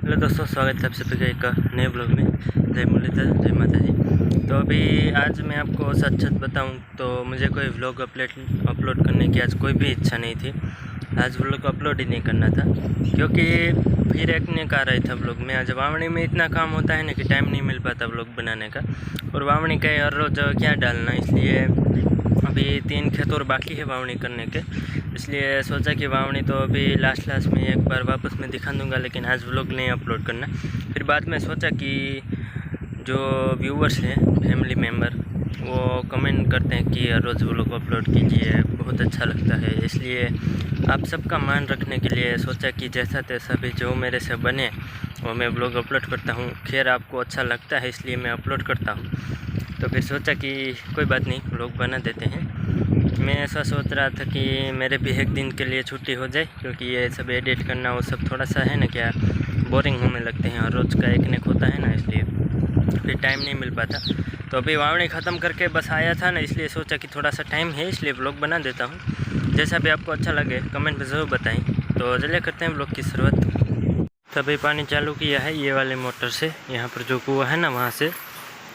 Hello दोस्तों, स्वागत है आप सभी का एक नए ब्लॉग में। जय मुरलीधर, जय माता जी। तो अभी आज मैं आपको सच बताऊं तो मुझे कोई व्लॉग अपलोड करने की आज कोई भी इच्छा नहीं थी। आज व्लॉग अपलोड ही नहीं करना था क्योंकि फिर एक ने कहा रहा था व्लॉग में। आज वावणी में इतना काम होता है ना कि टाइम नहीं मिल पाता व्लॉग बनाने का, और वावणी का हर रोज़ क्या डालना, इसलिए अभी 3 खेत और बाकी है वावणी करने के। इसलिए सोचा कि वावणी तो अभी लास्ट में एक बार वापस मैं दिखा दूंगा, लेकिन आज व्लॉग नहीं अपलोड करना। फिर बाद में सोचा कि जो व्यूवर्स हैं, फैमिली मेम्बर, वो कमेंट करते हैं कि हर रोज़ व्लॉग अपलोड कीजिए, बहुत अच्छा लगता है। इसलिए आप सबका मान रखने के लिए सोचा कि जैसा तैसा भी जो मेरे से बने वो मैं व्लॉग अपलोड करता हूँ। खैर आपको अच्छा लगता है इसलिए मैं अपलोड करता हूँ। तो फिर सोचा कि कोई बात नहीं, व्लॉग बना देते हैं। मैं ऐसा सोच रहा था कि मेरे भी एक दिन के लिए छुट्टी हो जाए, क्योंकि ये सब एडिट करना वो सब थोड़ा सा है ना, क्या बोरिंग होने लगते हैं, हर रोज़ का एक नेक होता है ना, इसलिए फिर टाइम नहीं मिल पाता। तो अभी वावणी ख़त्म करके बस आया था ना, इसलिए सोचा कि थोड़ा सा टाइम है इसलिए व्लॉग बना देता हूँ। जैसा भी आपको अच्छा लगे कमेंट में ज़रूर बताएं। तो चलिए करते हैं व्लॉग की शुरुआत। तभी पानी चालू किया है ये वाले मोटर से, यहाँ पर जो कुआँ है ना वहाँ से,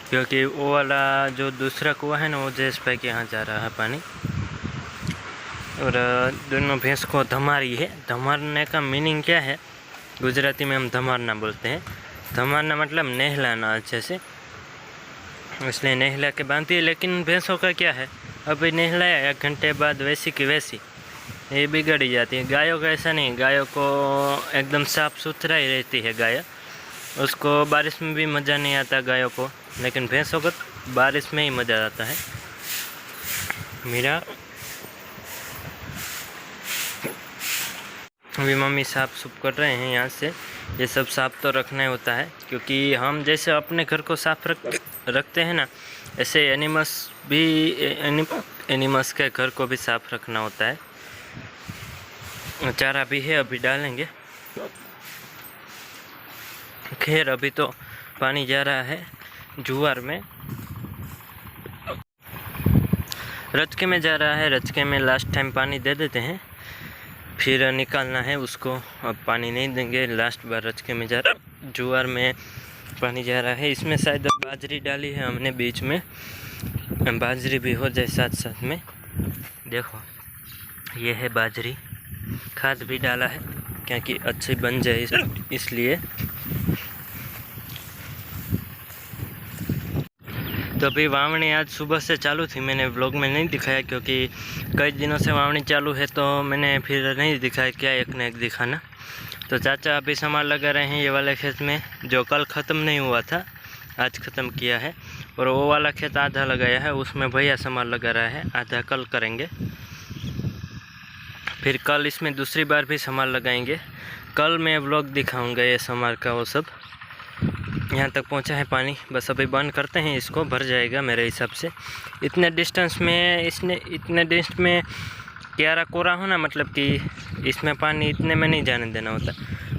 क्योंकि वो वाला जो दूसरा कुआँ है ना वो जेस पे के यहाँ जा रहा है पानी। और दोनों भैंस को धमारी है। धमारने का मीनिंग क्या है, गुजराती में हम धमारना बोलते हैं। धमारना मतलब नहलाना अच्छे से, इसलिए नहला के बांधती है। लेकिन भैंसों का क्या है, अभी नहलाया 1 घंटे बाद वैसी की वैसी ये बिगड़ ही जाती है। गायों का ऐसा नहीं, गायों को एकदम साफ़ सुथरा ही रहती है गाय, उसको बारिश में भी मज़ा नहीं आता गायों को, लेकिन भैंसों को बारिश में ही मज़ा आता है। मेरा अभी मम्मी साफ़ सुफ कर रहे हैं यहाँ से। ये सब साफ़ तो रखना ही होता है, क्योंकि हम जैसे अपने घर को साफ़ रखते हैं ना, ऐसे एनिमल्स के घर को भी साफ़ रखना होता है। चारा भी है, अभी डालेंगे। खैर अभी तो पानी जा रहा है जुआर में, रचके में जा रहा है। रचके में लास्ट टाइम पानी दे देते हैं, फिर निकालना है उसको। अब पानी नहीं देंगे, लास्ट बार रचके में जा रहा, जुआर में पानी जा रहा है। इसमें शायद बाजरी डाली है हमने बीच में, बाजरी भी हो जाए साथ साथ में। देखो ये है बाजरी, खाद भी डाला है क्योंकि अच्छी बन जाए इसलिए। तो अभी वावणी आज सुबह से चालू थी, मैंने व्लॉग में नहीं दिखाया क्योंकि कई दिनों से वावणी चालू है, तो मैंने फिर नहीं दिखाया, क्या एक न एक दिखाना। तो चाचा अभी सामान लगा रहे हैं ये वाले खेत में, जो कल ख़त्म नहीं हुआ था, आज ख़त्म किया है। और वो वाला खेत आधा लगाया है, उसमें भैया सामान लगा रहा है, आधा कल करेंगे। फिर कल इसमें दूसरी बार भी सामान लगाएंगे। कल मैं व्लॉग दिखाऊँगा ये सामान का। वो सब यहाँ तक पहुँचा है पानी, बस अभी बंद करते हैं इसको, भर जाएगा मेरे हिसाब से। इतने डिस्टेंस में क्यारा कोरा होना मतलब कि इसमें पानी इतने में नहीं जाने देना होता,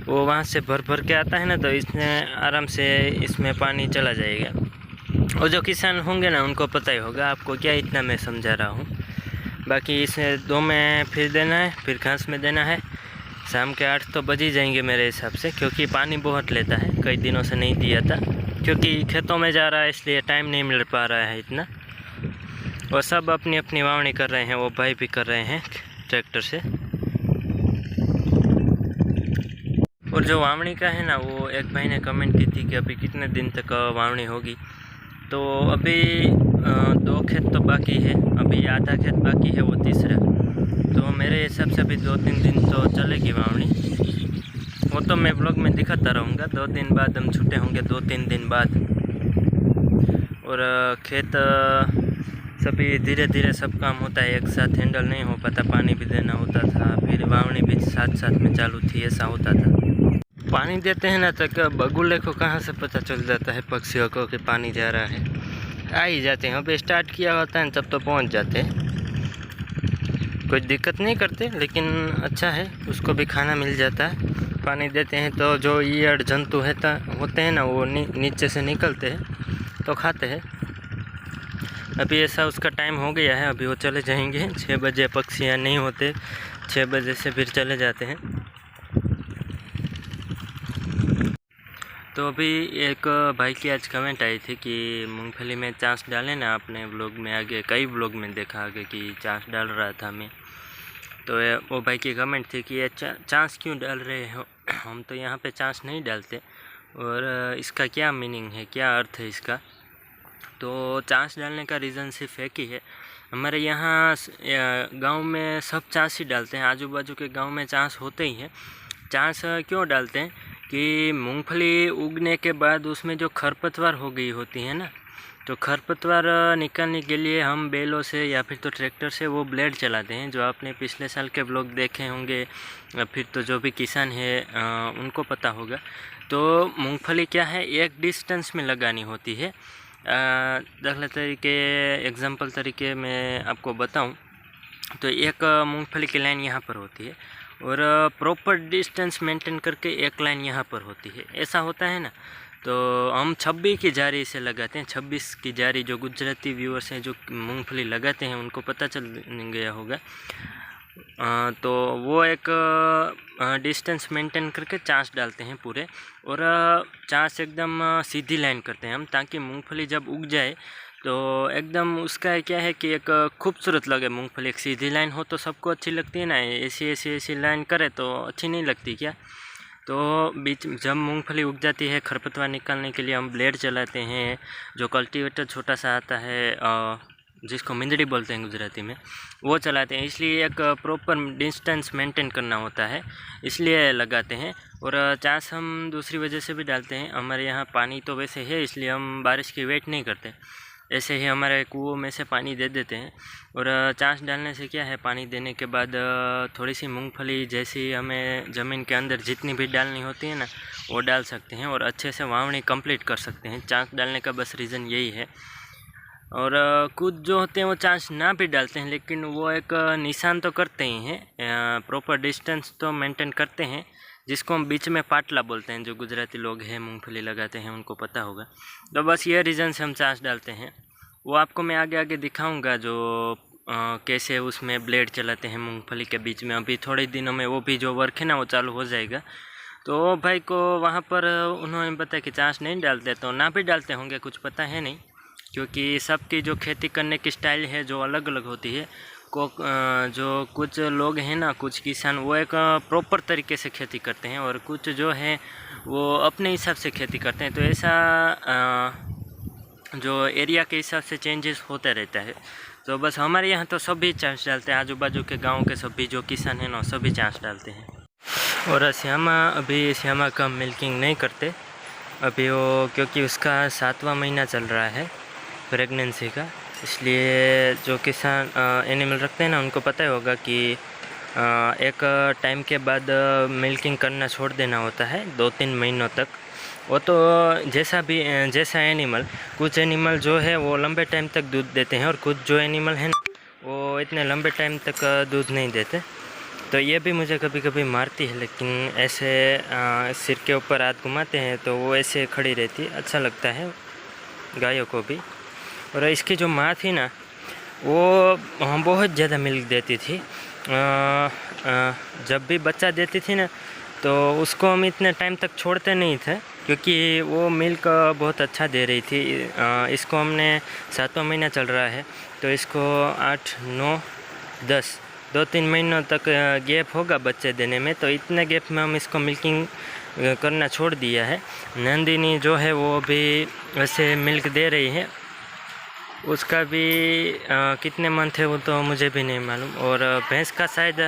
वो वहाँ से भर के आता है ना, तो इसमें आराम से इसमें पानी चला जाएगा। और जो किसान होंगे ना उनको पता ही होगा, आपको क्या इतना मैं समझा रहा हूँ। बाकी इसे 2 में फिर देना है, फिर घास में देना है। शाम के 8 तो बज ही जाएंगे मेरे हिसाब से, क्योंकि पानी बहुत लेता है, कई दिनों से नहीं दिया था क्योंकि खेतों में जा रहा है, इसलिए टाइम नहीं मिल पा रहा है इतना। और सब अपनी अपनी वावणी कर रहे हैं, वो भाई भी कर रहे हैं ट्रैक्टर से। और जो वावणी का है ना, वो एक भाई ने कमेंट की थी कि अभी कितने दिन तक वावणी होगी। तो अभी 2 खेत तो बाकी है, अभी आधा खेत बाकी है, वो तीसरा। तो मेरे हिसाब से अभी 2-3 दिन तो चलेगी वावणी। वो तो मैं ब्लॉग में दिखाता रहूँगा। 2 दिन बाद हम छूटे होंगे, 2-3 दिन बाद। और खेत सभी धीरे धीरे सब काम होता है, एक साथ हैंडल नहीं हो पाता। पानी भी देना होता था, फिर वावणी भी साथ में चालू थी, ऐसा होता था। पानी देते हैं ना, तक बगुले को कहाँ से पता चल जाता है पक्षियों को कि पानी जा रहा है, आ ही जाते हैं। अभी स्टार्ट किया होता है तब तो पहुँच जाते हैं, कोई दिक्कत नहीं करते। लेकिन अच्छा है, उसको भी खाना मिल जाता है। पानी देते हैं तो जो ईयड़ जंतु होते हैं ना, वो नीचे से निकलते हैं तो खाते हैं। अभी ऐसा उसका टाइम हो गया है, अभी वो चले जाएंगे 6 बजे। पक्षियाँ नहीं होते, 6 बजे से फिर चले जाते हैं। तो अभी एक भाई की आज कमेंट आई थी कि मूंगफली में चांस डालें ना, आपने व्लॉग में आगे कई व्लॉग में देखा आगे कि चांस डाल रहा था मैं। तो वो भाई की कमेंट थी कि ये चांस क्यों डाल रहे हो, हम तो यहाँ पे चांस नहीं डालते, और इसका क्या मीनिंग है, क्या अर्थ है इसका। तो चांस डालने का रीज़न सिर्फ एक ही है, हमारे यहाँ गांव में सब चांस ही डालते हैं, आजू बाजू के गांव में चांस होते ही हैं। चांस क्यों डालते हैं कि मूंगफली उगने के बाद उसमें जो खरपतवार हो गई होती है ना, तो खरपतवार निकालने के लिए हम बैलों से या फिर तो ट्रैक्टर से वो ब्लेड चलाते हैं, जो आपने पिछले साल के ब्लॉग देखे होंगे, फिर तो जो भी किसान है उनको पता होगा। तो मूंगफली क्या है, एक डिस्टेंस में लगानी होती है। दाखिला तरीके एग्जांपल तरीके मैं आपको बताऊं तो एक मूंगफली की लाइन यहाँ पर होती है और प्रॉपर डिस्टेंस मेंटेन करके एक लाइन यहाँ पर होती है, ऐसा होता है ना। तो हम 26 की जारी से लगाते हैं, 26 की जारी, जो गुजराती व्यूअर्स हैं जो मूंगफली लगाते हैं उनको पता चल गया होगा। तो वो एक डिस्टेंस मेंटेन करके चांस डालते हैं पूरे, और चांस एकदम सीधी लाइन करते हैं हम, ताकि मूंगफली जब उग जाए तो एकदम उसका क्या है कि एक खूबसूरत लगे मूंगफली। एक सीधी लाइन हो तो सबको अच्छी लगती है ना, ऐसी लाइन करे तो अच्छी नहीं लगती क्या। तो बीच जब मूंगफली उग जाती है, खरपतवार निकालने के लिए हम ब्लेड चलाते हैं, जो कल्टीवेटर छोटा सा आता है जिसको मिंदड़ी बोलते हैं गुजराती में, वो चलाते हैं। इसलिए एक प्रॉपर डिस्टेंस मेंटेन करना होता है, इसलिए लगाते हैं। और चांस हम दूसरी वजह से भी डालते हैं, हमारे यहाँ पानी तो वैसे है इसलिए हम बारिश की वेट नहीं करते, ऐसे ही हमारे कुओं में से पानी दे देते हैं। और चांस डालने से क्या है, पानी देने के बाद थोड़ी सी मूंगफली जैसी हमें ज़मीन के अंदर जितनी भी डालनी होती है ना, वो डाल सकते हैं और अच्छे से वावणी कंप्लीट कर सकते हैं। चांस डालने का बस रीज़न यही है। और कुछ जो होते हैं वो चांस ना भी डालते हैं, लेकिन वो एक निशान तो करते ही हैं, प्रॉपर डिस्टेंस तो मेंटेन करते हैं, जिसको हम बीच में पाटला बोलते हैं। जो गुजराती लोग हैं मूंगफली लगाते हैं उनको पता होगा। तो बस ये रीज़न से हम चांस डालते हैं, वो आपको मैं आगे आगे दिखाऊंगा जो कैसे उसमें ब्लेड चलाते हैं मूंगफली के बीच में। अभी थोड़े दिनों में वो भी जो वर्क है ना वो चालू हो जाएगा। तो भाई को वहाँ पर उन्होंने बताया कि चांस नहीं डालते, तो ना भी डालते होंगे, कुछ पता है नहीं, क्योंकि सबकी जो खेती करने की स्टाइल है जो अलग अलग होती है। जो कुछ लोग हैं ना, कुछ किसान, वो एक प्रॉपर तरीके से खेती करते हैं, और कुछ जो है वो अपने हिसाब से खेती करते हैं। तो ऐसा जो एरिया के हिसाब से चेंजेस होता रहता है। तो बस हमारे यहाँ तो सभी चांस डालते हैं, आजू बाजू के गाँव के सभी जो किसान हैं ना सभी चांस डालते हैं। और श्यामा का मिल्किंग नहीं करते अभी वो, क्योंकि उसका 7वां महीना चल रहा है प्रेगनेंसी का, इसलिए जो किसान एनिमल रखते हैं ना उनको पता ही होगा कि एक टाइम के बाद मिल्किंग करना छोड़ देना होता है 2-3 महीनों तक। वो तो जैसा एनिमल, कुछ एनिमल जो है वो लंबे टाइम तक दूध देते हैं, और कुछ जो एनिमल है ना वो इतने लंबे टाइम तक दूध नहीं देते। तो ये भी मुझे कभी कभी मारती है, लेकिन ऐसे सिर के ऊपर हाथ घुमाते हैं तो वो ऐसे खड़ी रहती है, अच्छा लगता है गायों को भी। और इसकी जो माँ थी ना वो बहुत ज़्यादा मिल्क देती थी। जब भी बच्चा देती थी ना तो उसको हम इतने टाइम तक छोड़ते नहीं थे, क्योंकि वो मिल्क बहुत अच्छा दे रही थी। इसको हमने 7वां महीना चल रहा है तो इसको 8, 9, 10 2-3 महीनों तक गैप होगा बच्चे देने में। तो इतने गैप में हम इसको मिल्किंग करना छोड़ दिया है। नंदिनी जो है वो भी वैसे मिल्क दे रही है, उसका भी कितने मंथ है वो तो मुझे भी नहीं मालूम। और भैंस का शायद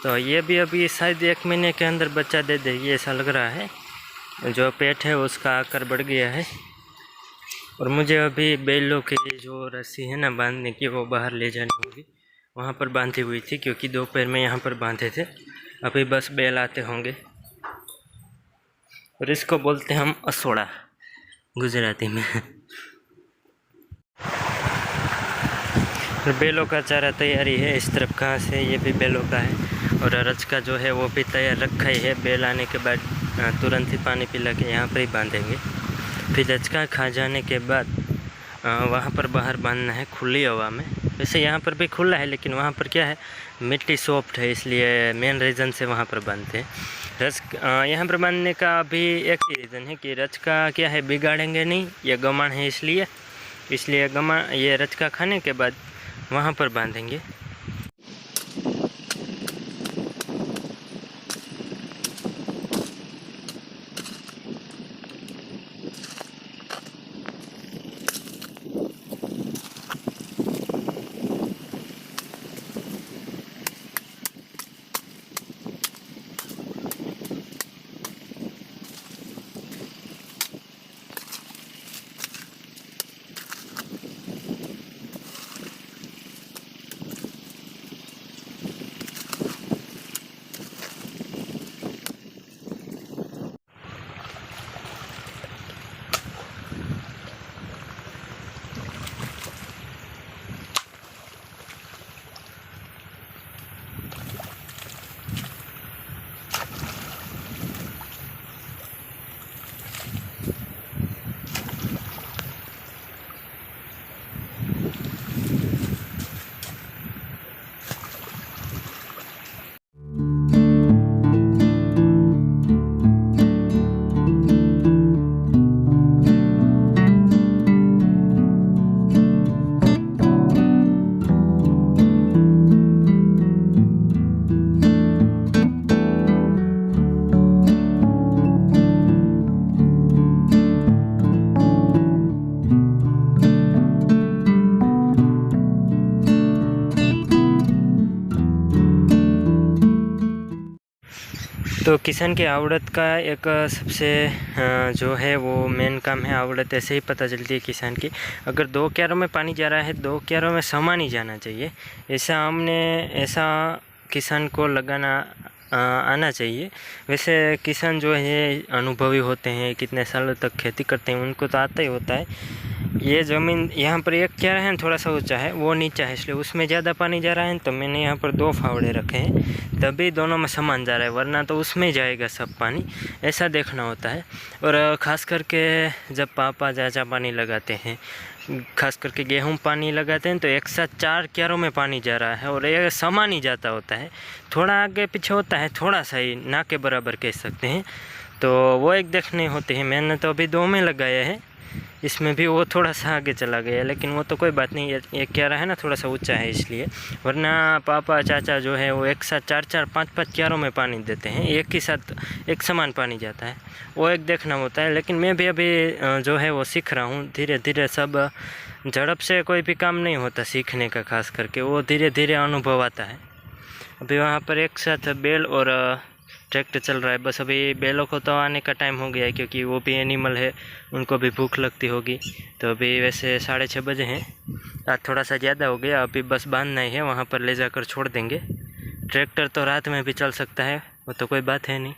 तो ये भी अभी शायद 1 महीने के अंदर बच्चा दे देगी, ऐसा लग रहा है। जो पेट है उसका आकार बढ़ गया है। और मुझे अभी बैलों की जो रस्सी है ना बांधने की, वो बाहर ले जानी होगी। वहाँ पर बांधी हुई थी, क्योंकि दोपहर में यहाँ पर बांधे थे, अभी बस बैल आते होंगे। और इसको बोलते हैं हम असोड़ा गुजराती में। बैलों का चारा तैयारी है, इस तरफ कहाँ से, ये भी बैलों का है। और रच का जो है वो भी तैयार रखा ही है। बैल आने के बाद तुरंत ही पानी पिला के यहाँ पर ही बांधेंगे। फिर रचका खा जाने के बाद वहाँ पर बाहर बांधना है खुली हवा में। वैसे यहाँ पर भी खुला है, लेकिन वहाँ पर क्या है, मिट्टी सॉफ्ट है, इसलिए मेन रीज़न से वहाँ पर बांधते हैं। यहाँ पर बांधने का अभी एक ही रीज़न है कि रचका क्या है, बिगाड़ेंगे नहीं, ये गमाण है, इसलिए गमाण ये रचका खाने के बाद वहाँ पर बांधेंगे। तो किसान की आवड़त का एक सबसे जो है वो मेन काम है। आवड़त ऐसे ही पता चलती है किसान की। अगर 2 क्यारों में पानी जा रहा है, 2 क्यारों में समान ही जाना चाहिए, ऐसा किसान को लगाना आना चाहिए। वैसे किसान जो है अनुभवी होते हैं, कितने सालों तक खेती करते हैं, उनको तो आता ही होता है। ये ज़मीन यहाँ पर एक क्यारा है, थोड़ा सा ऊंचा है, वो नीचा है, इसलिए उसमें ज़्यादा पानी जा रहा है। तो मैंने यहाँ पर 2 फावड़े रखे हैं, तभी दोनों में समान जा रहा है, वरना तो उसमें जाएगा सब पानी। ऐसा देखना होता है। और ख़ास करके जब पापा चाचा पानी लगाते हैं, खास करके गेहूँ पानी लगाते हैं, तो एक साथ 4 क्यारों में पानी जा रहा है और ये समान ही जाता होता है। थोड़ा आगे पीछे होता है, थोड़ा सा ही, ना के बराबर कह सकते हैं। तो वो एक देखने होते हैं। मैंने तो अभी 2 में लगाया है, इसमें भी वो थोड़ा सा आगे चला गया, लेकिन वो तो कोई बात नहीं। एक क्यारा है ना, थोड़ा सा ऊंचा है इसलिए, वरना पापा चाचा जो है वो एक साथ 4-4, 5-5 क्यारों में पानी देते हैं, एक ही साथ एक समान पानी जाता है। वो एक देखना होता है। लेकिन मैं भी अभी जो है वो सीख रहा हूँ धीरे धीरे। सब झड़प से कोई भी काम नहीं होता सीखने का, खास करके वो धीरे धीरे अनुभव आता है। अभी वहाँ पर एक साथ बैल और ट्रैक्टर चल रहा है। बस अभी बैलों को तो आने का टाइम हो गया है, क्योंकि वो भी एनिमल है, उनको भी भूख लगती होगी। तो अभी वैसे 6:30 बजे हैं, आज थोड़ा सा ज़्यादा हो गया। अभी बस बांधना ही है, वहाँ पर ले जाकर छोड़ देंगे। ट्रैक्टर तो रात में भी चल सकता है, वो तो कोई बात है नहीं।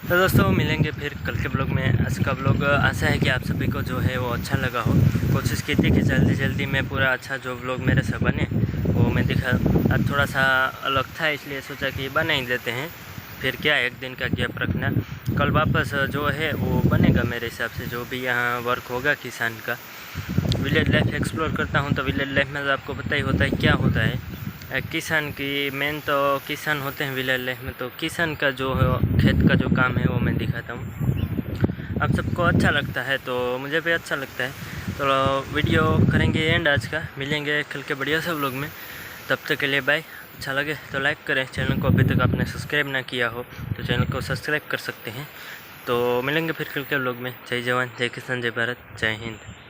तो दोस्तों मिलेंगे फिर कल के ब्लॉग में। आज का ब्लॉग आशा है कि आप सभी को जो है वो अच्छा लगा हो। कोशिश की थी कि जल्दी मैं पूरा अच्छा जो ब्लॉग मेरे से बने वो मैं दिखा। आज थोड़ा सा अलग था, इसलिए सोचा कि बना ही देते हैं। फिर क्या, एक दिन का गैप रखना, कल वापस जो है वो बनेगा मेरे हिसाब से। जो भी यहाँ वर्क होगा किसान का, विलेज लाइफ एक्सप्लोर करता हूँ, तो विलेज लाइफ में तो आपको पता ही होता है क्या होता है। किसान की मेन तो किसान होते हैं विलेज लाइफ में। तो किसान का जो है खेत का जो काम है वो मैं दिखाता हूँ। आप सबको अच्छा लगता है तो मुझे भी अच्छा लगता है। तो वीडियो करेंगे एंड आज का। मिलेंगे कल के बढ़िया सब लोग में। तब तक के लिए बाय। अच्छा लगे तो लाइक करें। चैनल को अभी तक आपने सब्सक्राइब ना किया हो तो चैनल को सब्सक्राइब कर सकते हैं। तो मिलेंगे फिर कल के ब्लॉग में। जय जवान, जय किसान, जय भारत, जय हिंद।